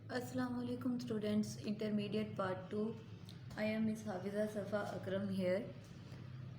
Assalamu alaikum students, intermediate part 2. I am Miss Hafiza Safa Akram here.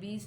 20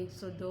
102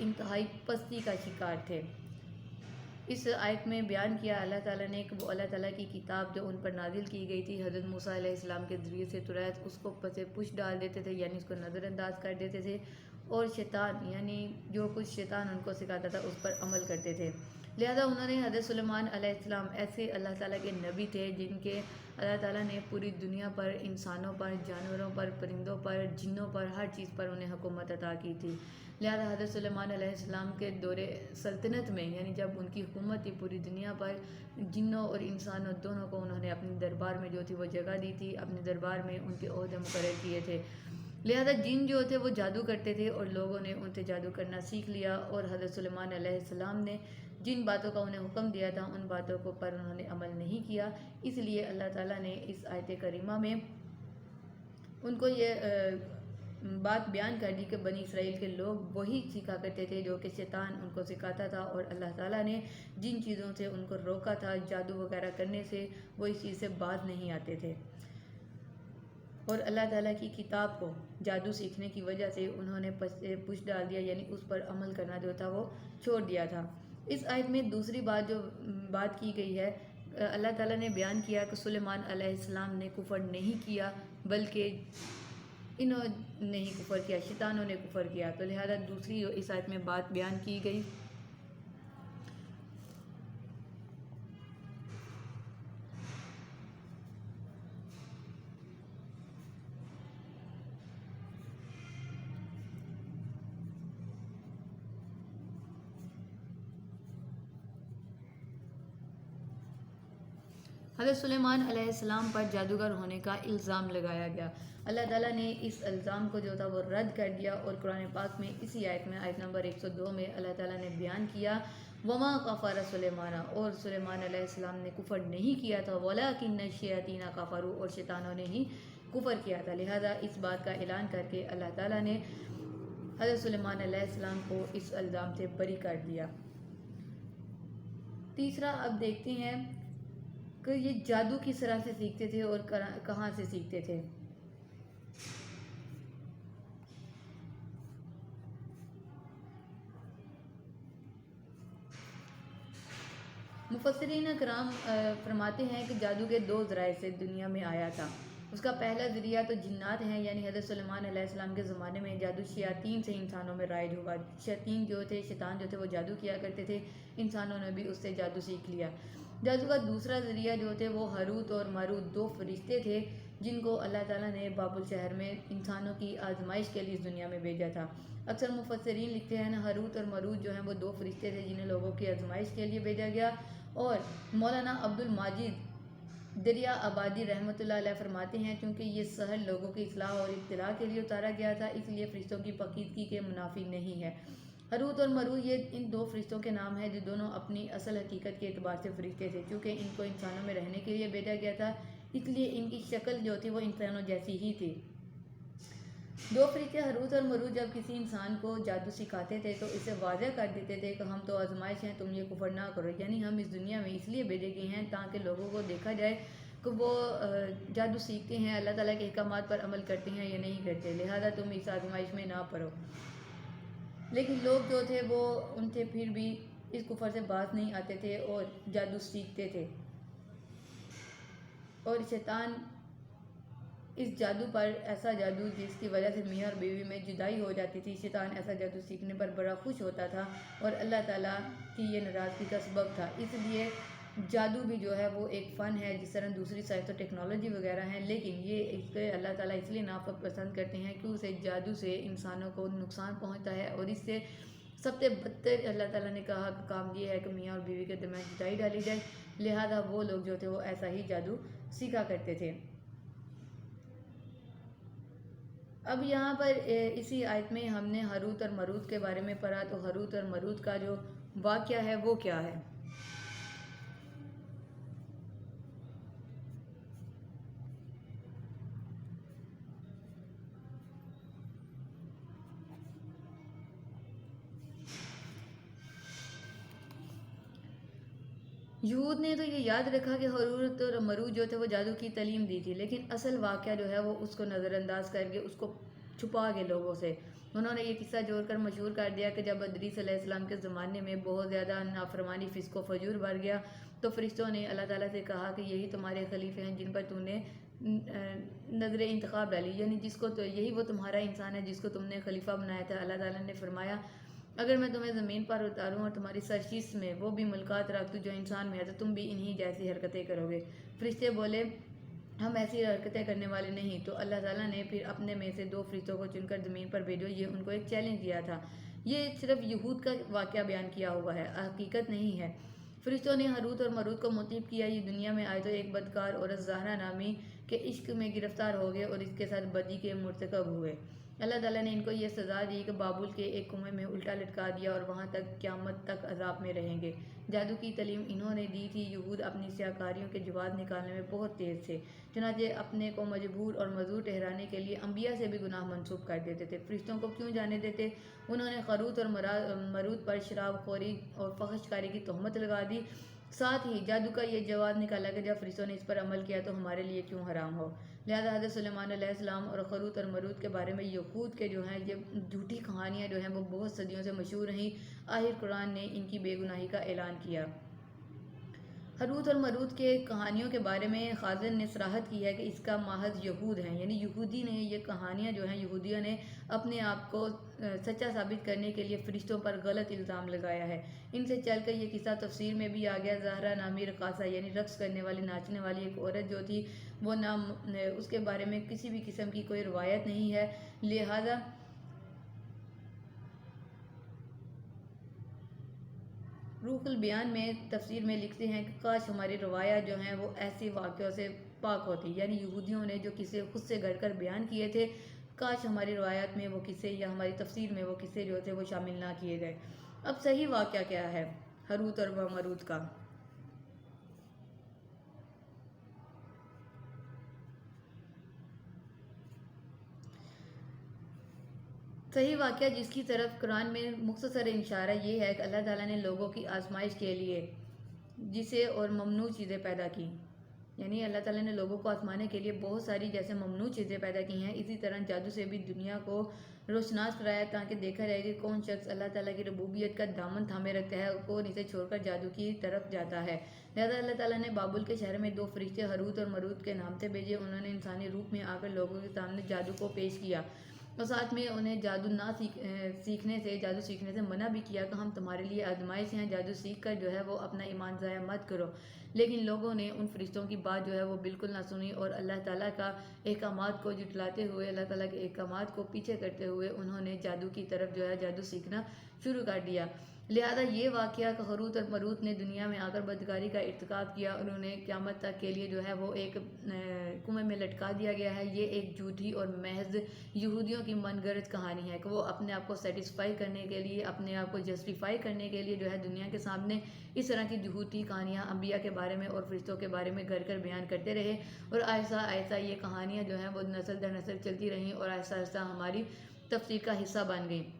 انتہائی پستی کا شکار تھے۔ اس آیت میں بیان کیا اللہ تعالیٰ نے کہ وہ اللہ تعالیٰ کی کتاب جو ان پر نازل کی گئی تھی حضرت موسیٰ علیہ السلام کے ذریعے سے توریت، اس کو پس پش ڈال دیتے تھے، یعنی اس کو نظر انداز کر دیتے تھے، اور شیطان یعنی جو کچھ شیطان ان کو سکھاتا تھا اس پر عمل کرتے تھے۔ لہذا انہوں نے حضرت سلیمان علیہ السلام ایسے اللہ تعالیٰ کے نبی تھے جن کے اللہ تعالیٰ نے پوری دنیا پر، انسانوں پر، جانوروں پر، پرندوں پر، جنوں پر، ہر چیز پر انہیں حکومت عطا کی تھی۔ لہذا حضرت سلیمان علیہ السلام کے دور سلطنت میں، یعنی جب ان کی حکومت تھی پوری دنیا پر، جنوں اور انسانوں دونوں کو انہوں نے اپنے دربار میں جو تھی وہ جگہ دی تھی، اپنے دربار میں ان کے عہدے مقرر کیے تھے۔ لہذا جن جو تھے وہ جادو کرتے تھے اور لوگوں نے ان سے جادو کرنا سیکھ لیا، اور حضرت سلیمان علیہ السلام نے جن باتوں کا انہیں حکم دیا تھا ان باتوں کو پر انہوں نے عمل نہیں کیا، اس لیے اللہ تعالیٰ نے اس آیت کریمہ میں ان کو یہ بات بیان کر دی کہ بنی اسرائیل کے لوگ وہی سیکھا کرتے تھے جو کہ شیطان ان کو سکھاتا تھا، اور اللہ تعالیٰ نے جن چیزوں سے ان کو روکا تھا جادو وغیرہ کرنے سے، وہ اس چیز سے باز نہیں آتے تھے، اور اللہ تعالیٰ کی کتاب کو جادو سیکھنے کی وجہ سے انہوں نے پش ڈال دیا، یعنی اس پر عمل کرنا جو تھا وہ چھوڑ دیا تھا۔ اس آیت میں دوسری بات جو بات کی گئی ہے، اللہ تعالیٰ نے بیان کیا کہ سلیمان علیہ السلام نے کفر نہیں کیا بلکہ انہوں نے ہی کفر کیا، شیطانوں نے کفر کیا، تو لہذا دوسری جو اس آیت میں بات بیان کی گئی حضرت سلیمان علیہ السلام پر جادوگر ہونے کا الزام لگایا گیا۔ اللہ تعالیٰ نے اس الزام کو جو تھا وہ رد کر دیا، اور قرآن پاک میں اسی آیت میں آیت نمبر 102 میں اللہ تعالیٰ نے بیان کیا وما کفر سلیمان، اور سلیمان علیہ السلام نے کفر نہیں کیا تھا، ولکن الشیاطین کفروا، اور شیطانوں نے ہی کفر کیا تھا۔ لہذا اس بات کا اعلان کر کے اللہ تعالیٰ نے حضرت سلیمان علیہ السلام کو اس الزام سے بری کر دیا۔ تیسرا اب دیکھتے ہیں کہ یہ جادو کس طرح سے سیکھتے تھے اور کہاں سے سیکھتے تھے۔ مفسرین کرام فرماتے ہیں کہ جادو کے دو ذرائع سے دنیا میں آیا تھا۔ اس کا پہلا ذریعہ تو جنات ہیں، یعنی حضرت سلیمان علیہ السلام کے زمانے میں جادو شیاطین سے انسانوں میں رائج ہوا۔ شیاطین جو تھے، شیطان جو تھے وہ جادو کیا کرتے تھے، انسانوں نے بھی اس سے جادو سیکھ لیا۔ جادو کا دوسرا ذریعہ جو تھے وہ ہاروت اور ماروت، دو فرشتے تھے جن کو اللہ تعالیٰ نے بابل شہر میں انسانوں کی آزمائش کے لیے اس دنیا میں بھیجا تھا۔ اکثر مفسرین لکھتے ہیں ہاروت اور ماروت جو ہیں وہ دو فرشتے تھے جنہیں لوگوں کی آزمائش کے لیے بھیجا گیا، اور مولانا عبد الماجد دریا آبادی رحمۃ اللہ علیہ فرماتے ہیں کیونکہ یہ سحر لوگوں کی اصلاح اور اطلاع کے لیے اتارا گیا تھا، اس لیے فرشتوں کی پکیدگی کے منافی نہیں ہے۔ ہاروت اور ماروت یہ ان دو فرشتوں کے نام ہیں جو دونوں اپنی اصل حقیقت کے اعتبار سے فرشتے تھے، چونکہ ان کو انسانوں میں رہنے کے لیے بھیجا گیا تھا، اس لیے ان کی شکل جو تھی وہ انسانوں جیسی ہی تھی۔ دو فرشتے ہاروت اور ماروت جب کسی انسان کو جادو سکھاتے تھے تو اسے واضح کر دیتے تھے کہ ہم تو آزمائش ہیں، تم یہ کفر نہ کرو، یعنی ہم اس دنیا میں اس لیے بھیجے گئے ہیں تاکہ لوگوں کو دیکھا جائے کہ وہ جادو سیکھتے ہیں، اللہ تعالیٰ کے احکامات پر عمل کرتے ہیں یا نہیں کرتے، لہذا تم اس آزمائش میں نہ پڑو۔ لیکن لوگ جو تھے وہ ان سے پھر بھی اس کفر سے باز نہیں آتے تھے اور جادو سیکھتے تھے، اور شیطان اس جادو پر، ایسا جادو جس کی وجہ سے میاں اور بیوی میں جدائی ہو جاتی تھی، شیطان ایسا جادو سیکھنے پر بڑا خوش ہوتا تھا اور اللہ تعالیٰ کی یہ ناراضگی کا سبب تھا۔ اس لیے جادو بھی جو ہے وہ ایک فن ہے، جس طرح دوسری سائنس اور ٹیکنالوجی وغیرہ ہیں، لیکن یہ اللہ تعالیٰ اس لیے ناپسند کرتے ہیں کہ اسے جادو سے انسانوں کو نقصان پہنچتا ہے، اور اس سے سب سے بدتر اللہ تعالیٰ نے کہا کہ کام یہ ہے کہ میاں اور بیوی کے درمیان جدائی ڈالی جائے، لہذا وہ لوگ جو تھے وہ ایسا ہی جادو سیکھا کرتے تھے۔ اب یہاں پر اسی آیت میں ہم نے ہاروت اور ماروت کے بارے میں پڑھا، تو ہاروت اور ماروت کا جو واقعہ ہے وہ کیا ہے۔ یہود نے تو یہ یاد رکھا کہ ہاروت اور ماروت جو تھے وہ جادو کی تعلیم دی تھی، لیکن اصل واقعہ جو ہے وہ اس کو نظر انداز کر کے اس کو چھپا کے لوگوں سے۔ انہوں نے یہ قصہ جوڑ کر مشہور کر دیا کہ جب ادریس علیہ السلام کے زمانے میں بہت زیادہ نافرمانی، فسق و فجور بڑھ گیا تو فرشتوں نے اللہ تعالیٰ سے کہا کہ یہی تمہارے خلیفے ہیں جن پر تم نے نظر انتخاب ڈالی، یعنی یہی وہ تمہارا انسان ہے جس کو تم نے خلیفہ بنایا تھا۔ اللہ تعالیٰ نے فرمایا اگر میں تمہیں زمین پر اتاروں اور تمہاری سرشیس میں وہ بھی ملکات رکھ دوں جو انسان میں ہے تو تم بھی انہی جیسی حرکتیں کرو گے۔ فرشتے بولے ہم ایسی حرکتیں کرنے والے نہیں۔ تو اللہ تعالیٰ نے پھر اپنے میں سے 2 فرشتوں کو چن کر زمین پر بھیجو، یہ ان کو ایک چیلنج دیا تھا۔ یہ صرف یہود کا واقعہ بیان کیا ہوا ہے، حقیقت نہیں ہے۔ فرشتوں نے ہاروت اور ماروت کو مطیب کیا، یہ دنیا میں آئے تو ایک بدکار عورت زہرا نامی کے عشق میں گرفتار ہو گئے اور اس کے ساتھ بدی کے مرتکب ہوئے۔ اللہ تعالیٰ نے ان کو یہ سزا دی کہ بابل کے ایک کنویں میں الٹا لٹکا دیا اور وہاں تک قیامت تک عذاب میں رہیں گے۔ جادو کی تعلیم انہوں نے دی تھی۔ یہود اپنی سیاکاریوں کے جواز نکالنے میں بہت تیز تھے، چنانچہ اپنے کو مجبور اور معذور ٹھہرانے کے لیے انبیاء سے بھی گناہ منسوب کر دیتے تھے۔ فرشتوں کو کیوں جانے دیتے؟ انہوں نے ہاروت اور ماروت پر شراب خوری اور فحش کاری کی تہمت لگا دی۔ ساتھ ہی جادو کا یہ جواز نکالا کہ جب فرشتوں نے اس پر عمل کیا تو ہمارے لیے کیوں حرام ہو۔ لہذا حضرت سلیمان علیہ السلام اور ہاروت اور ماروت کے بارے میں یہود کے جو ہیں یہ جھوٹی کہانیاں جو ہیں وہ بہت صدیوں سے مشہور رہیں۔ آخر قرآن نے ان کی بے گناہی کا اعلان کیا۔ ہاروت اور ماروت کے کہانیوں کے بارے میں خازن نے صراحت کی ہے کہ اس کا ماخذ یہود ہیں، یعنی یہودی نے یہ کہانیاں جو ہیں یہودیوں نے اپنے آپ کو سچا ثابت کرنے کے لیے فرشتوں پر غلط الزام لگایا ہے۔ ان سے چل کر یہ قصہ تفسیر میں بھی آ گیا۔ زہرا نامی رقاصہ یعنی رقص کرنے والی، ناچنے والی ایک عورت جو تھی وہ اس کے بارے میں کسی بھی قسم کی کوئی روایت نہیں ہے، لہذا روح البیان میں تفسیر میں لکھتے ہیں کہ کاش ہماری روایات جو ہیں وہ ایسی واقعوں سے پاک ہوتی، یعنی یہودیوں نے جو قصے خود سے گھڑ کر بیان کیے تھے، کاش ہماری روایات میں وہ قصے یا ہماری تفسیر میں وہ قصے جو تھے وہ شامل نہ کیے گئے۔ اب صحیح واقعہ کیا ہے ہاروت اور ماروت کا؟ صحیح واقعہ جس کی طرف قرآن میں مختصر اشارہ یہ ہے کہ اللہ تعالیٰ نے لوگوں کی آزمائش کے لیے جسے اور ممنوع چیزیں پیدا کی، یعنی اللہ تعالیٰ نے لوگوں کو آزمانے کے لیے بہت ساری جیسے ممنوع چیزیں پیدا کی ہیں، اسی طرح جادو سے بھی دنیا کو روشناس کرایا تاکہ دیکھا جائے کہ کون شخص اللہ تعالیٰ کی ربوبیت کا دامن تھامے رکھتا ہے اور کون اسے چھوڑ کر جادو کی طرف جاتا ہے۔ لہذا اللہ تعالیٰ نے بابل کے شہر میں 2 فرشتے ہاروت اور ماروت کے نام سے بھیجے۔ انہوں نے انسانی روپ میں آ کر لوگوں کے سامنے جادو کو پیش کیا اور ساتھ میں انہیں جادو سیکھنے سے منع بھی کیا کہ ہم تمہارے لیے آزمائش ہیں، جادو سیکھ کر جو ہے وہ اپنا ایمان ضائع مت کرو۔ لیکن لوگوں نے ان فرشتوں کی بات جو ہے وہ بالکل نہ سنی اور اللہ تعالیٰ کا احکامات کو جھٹلاتے ہوئے، اللہ تعالیٰ کے احکامات کو پیچھے کرتے ہوئے انہوں نے جادو کی طرف جو ہے جادو سیکھنا شروع کر دیا۔ لہذا یہ واقعہ کہ ہاروت اور ماروت نے دنیا میں آ کر بدکاری کا ارتکاب کیا اور انہیں قیامت تک کے لیے جو ہے وہ ایک کنویں میں لٹکا دیا گیا ہے، یہ ایک جھوٹی اور محض یہودیوں کی من گھڑت کہانی ہے کہ وہ اپنے آپ کو سیٹسفائی کرنے کے لیے، اپنے آپ کو جسٹیفائی کرنے کے لیے جو ہے دنیا کے سامنے اس طرح کی جھوٹی کہانیاں انبیاء کے بارے میں اور فرشتوں کے بارے میں گھڑ کر بیان کرتے رہے اور آہستہ آہستہ یہ کہانیاں جو ہیں وہ نسل در نسل چلتی رہیں اور آہستہ آہستہ ہماری تفسیر کا حصہ بن گئیں۔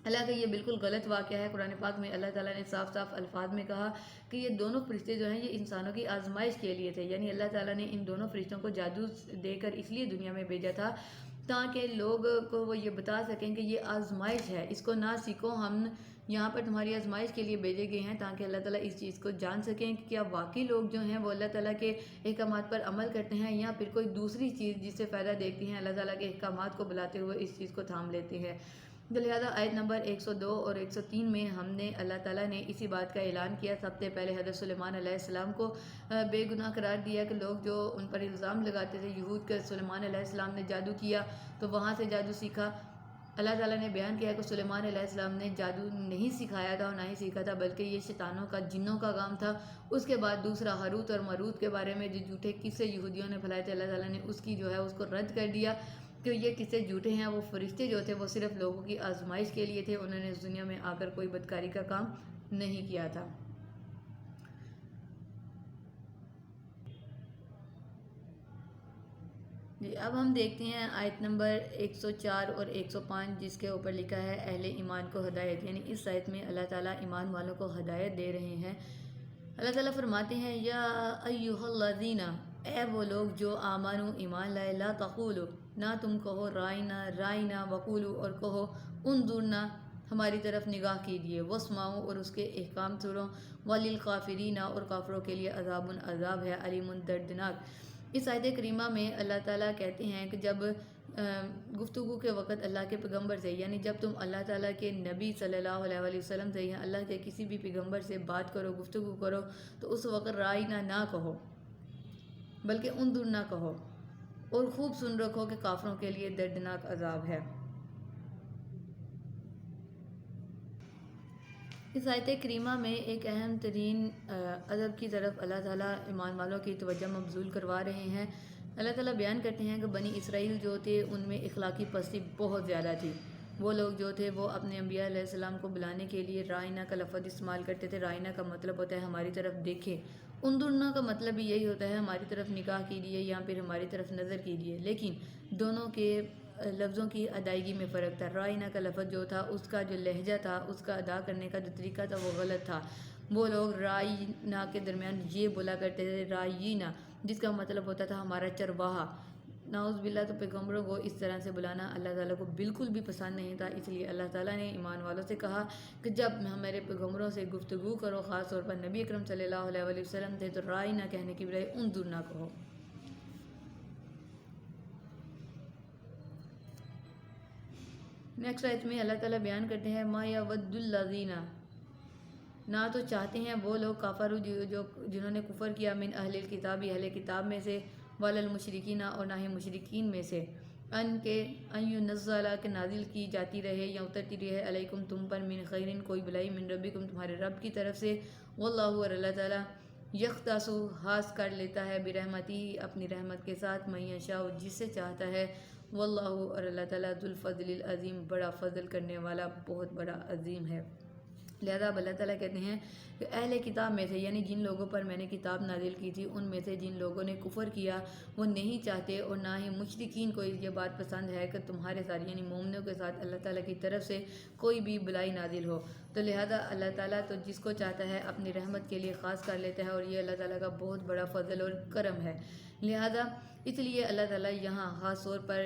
حالانکہ یہ بالکل غلط واقعہ ہے۔ قرآن پاک میں اللہ تعالیٰ نے صاف صاف الفاظ میں کہا کہ یہ دونوں فرشتے جو ہیں یہ انسانوں کی آزمائش کے لیے تھے، یعنی اللہ تعالیٰ نے ان دونوں فرشتوں کو جادو دے کر اس لیے دنیا میں بھیجا تھا تاکہ لوگ کو وہ یہ بتا سکیں کہ یہ آزمائش ہے، اس کو نہ سیکھو، ہم یہاں پر تمہاری آزمائش کے لیے بھیجے گئے ہیں تاکہ اللہ تعالیٰ اس چیز کو جان سکیں کہ کیا واقعی لوگ جو ہیں وہ اللہ تعالیٰ کے احکامات پر عمل کرتے ہیں یا پھر کوئی دوسری چیز جس سے فائدہ دیکھتی ہیں اللہ تعالیٰ کے احکامات کو بلاتے ہوئے اس چیز کو تھام لیتے ہیں۔ لہذا آیت نمبر 102 اور 103 میں اللہ تعالیٰ نے اسی بات کا اعلان کیا۔ سب سے پہلے حضرت سلیمان علیہ السلام کو بے گناہ قرار دیا کہ لوگ جو ان پر الزام لگاتے تھے یہود کہ سلیمان علیہ السلام نے جادو کیا تو وہاں سے جادو سیکھا، اللہ تعالیٰ نے بیان کیا کہ سلیمان علیہ السلام نے جادو نہیں سکھایا تھا اور نہ ہی سیکھا تھا بلکہ یہ شیطانوں کا، جنوں کا کام تھا۔ اس کے بعد دوسرا ہاروت اور ماروت کے بارے میں جو جھوٹے قصے یہودیوں نے پھیلائے تھے، اللہ تعالیٰ نے اس کی جو ہے اس کو رد کر دیا کہ یہ قصے جھوٹے ہیں، وہ فرشتے جو تھے وہ صرف لوگوں کی آزمائش کے لیے تھے، انہوں نے اس دنیا میں آ کر کوئی بدکاری کا کام نہیں کیا تھا۔ جی اب ہم دیکھتے ہیں آیت نمبر 104 اور 105 جس کے اوپر لکھا ہے اہل ایمان کو ہدایت، یعنی اس آیت میں اللہ تعالیٰ ایمان والوں کو ہدایت دے رہے ہیں۔ اللہ تعالیٰ فرماتے ہیں یا ایھا الذین، اے وہ لوگ جو آمنو ایمان لائے، لا تقولوا، نہ تم کہو رائنا رائنا وقولو اور کہو انظرنا ہماری طرف نگاہ کیجیے، واسمعوا اور اس کے احکام سنو، وللکافرین اور کافروں کے لیے عذاب عذاب ہے، علیم دردناک۔ اس آیت کریمہ میں اللہ تعالیٰ کہتے ہیں کہ جب گفتگو کے وقت اللہ کے پیغمبر سے، یعنی جب تم اللہ تعالیٰ کے نبی صلی اللہ علیہ وآلہ وسلم سے یا اللہ کے کسی بھی پیغمبر سے بات کرو، گفتگو کرو، تو اس وقت رائنا نہ کہو بلکہ انظرنا کہو، اور خوب سن رکھو کہ کافروں کے لیے دردناک عذاب ہے۔ اس آیت کریمہ میں ایک اہم ترین ادب کی طرف اللہ تعالیٰ ایمان والوں کی توجہ مبذول کروا رہے ہیں۔ اللہ تعالیٰ بیان کرتے ہیں کہ بنی اسرائیل جو تھے ان میں اخلاقی پستی بہت زیادہ تھی۔ وہ لوگ جو تھے وہ اپنے انبیاء علیہ السلام کو بلانے کے لیے رائنا کا لفظ استعمال کرتے تھے۔ رائنا کا مطلب ہوتا ہے ہماری طرف دیکھیں، انظرنا کا مطلب بھی یہی ہوتا ہے ہماری طرف نگاہ کیجیے یا پھر ہماری طرف نظر کیجیے، لیکن دونوں کے لفظوں کی ادائیگی میں فرق تھا۔ رائنا کا لفظ جو تھا اس کا جو لہجہ تھا، اس کا ادا کرنے کا جو طریقہ تھا وہ غلط تھا۔ وہ لوگ رائنا کے درمیان یہ بولا کرتے تھے رائینا، جس کا مطلب ہوتا تھا ہمارا چرواہا۔ نعوذ باللہ، تو پیغمبروں کو اس طرح سے بلانا اللہ تعالیٰ کو بالکل بھی پسند نہیں تھا۔ اس لیے اللہ تعالیٰ نے ایمان والوں سے کہا کہ جب ہمارے پیغمبروں سے گفتگو کرو، خاص طور پر نبی اکرم صلی اللہ علیہ وآلہ وسلم تھے، تو رائنا کہنے کی بجائے انظرنا کہو۔ نیکسٹ آیت میں اللہ تعالیٰ بیان کرتے ہیں ما یود الذین، نہ تو چاہتے ہیں وہ لوگ کافر جنہوں نے کفر کیا، من اہل الکتاب، اہل کتاب میں سے، ولا المشرکین اور نہ ہی مشرکین میں سے، ان ینزل کہ نازل کی جاتی رہے یا اترتی رہے، علیکم تم پر، من خیرن کوئی بلائی، من ربکم تمہارے رب کی طرف سے، واللہ اور اللہ تعالیٰ یختص خاص کر لیتا ہے، برحمتہ اپنی رحمت کے ساتھ، من یشاء جس سے چاہتا ہے، واللہ اور اللہ تعالیٰ ذو الفضل العظیم بڑا فضل کرنے والا، بہت بڑا عظیم ہے۔ لہذا اب اللہ تعالیٰ کہتے ہیں کہ اہل کتاب میں سے، یعنی جن لوگوں پر میں نے کتاب نازل کی تھی، ان میں سے جن لوگوں نے کفر کیا وہ نہیں چاہتے، اور نہ ہی مشرکین کو یہ بات پسند ہے کہ تمہارے ساتھ یعنی مومنوں کے ساتھ اللہ تعالیٰ کی طرف سے کوئی بھی بلائی نازل ہو۔ تو لہذا اللہ تعالیٰ تو جس کو چاہتا ہے اپنی رحمت کے لیے خاص کر لیتا ہے، اور یہ اللہ تعالیٰ کا بہت بڑا فضل اور کرم ہے۔ لہذا اس لیے اللہ تعالیٰ یہاں خاص طور پر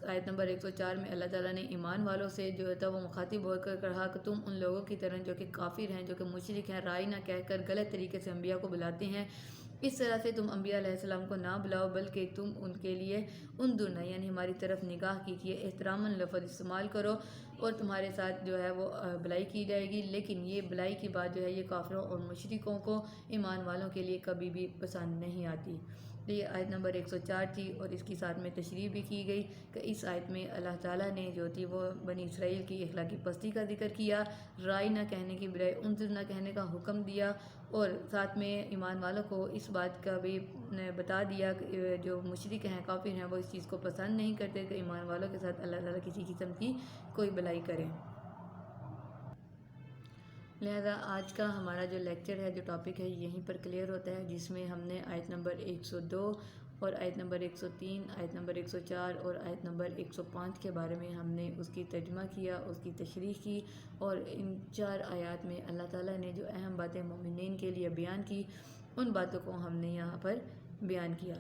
آیت نمبر 104 میں اللہ تعالیٰ نے ایمان والوں سے جو تھا وہ مخاطب ہو کر کہا کہ تم ان لوگوں کی طرح جو کہ کافر ہیں، جو کہ مشرک ہیں، رائنا کہہ کر غلط طریقے سے انبیاء کو بلاتے ہیں، اس طرح سے تم انبیاء علیہ السلام کو نہ بلاؤ، بلکہ تم ان کے لیے انظرنا یعنی ہماری طرف نگاہ کیجیے، احتراماً لفظ استعمال کرو، اور تمہارے ساتھ جو ہے وہ بلائی کی جائے گی، لیکن یہ بلائی کی بات جو ہے یہ کافروں اور مشرکوں کو ایمان والوں کے لیے کبھی بھی پسند نہیں آتی۔ یہ آیت نمبر 104 تھی، اور اس کی ساتھ میں تشریح بھی کی گئی کہ اس آیت میں اللہ تعالیٰ نے جو تھی وہ بنی اسرائیل کی اخلاقی پستی کا ذکر کیا، رائنا کہنے کی بجائے انظرنا کہنے کا حکم دیا، اور ساتھ میں ایمان والوں کو اس بات کا بھی بتا دیا کہ جو مشرک ہیں، کافر ہیں، وہ اس چیز کو پسند نہیں کرتے کہ ایمان والوں کے ساتھ اللہ تعالیٰ کسی قسم کی کوئی بلائی کرے۔ لہذا آج کا ہمارا جو لیکچر ہے، جو ٹاپک ہے، یہیں پر کلیئر ہوتا ہے، جس میں ہم نے آیت نمبر 102 اور آیت نمبر 103، آیت نمبر 104 اور آیت نمبر 105 کے بارے میں ہم نے اس کی ترجمہ کیا، اس کی تشریح کی، اور ان 4 آیات میں اللہ تعالیٰ نے جو اہم باتیں مومنین کے لیے بیان کی، ان باتوں کو ہم نے یہاں پر بیان کیا۔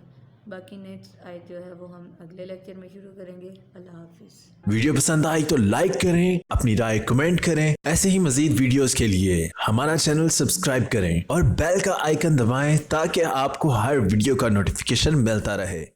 باقی نیکسٹ آیت جو ہے وہ ہم اگلے لیکچر میں شروع کریں گے۔ اللہ حافظ۔ ویڈیو پسند آئی تو لائک کریں، اپنی رائے کمنٹ کریں، ایسے ہی مزید ویڈیوز کے لیے ہمارا چینل سبسکرائب کریں اور بیل کا آئیکن دبائیں تاکہ آپ کو ہر ویڈیو کا نوٹیفیکیشن ملتا رہے۔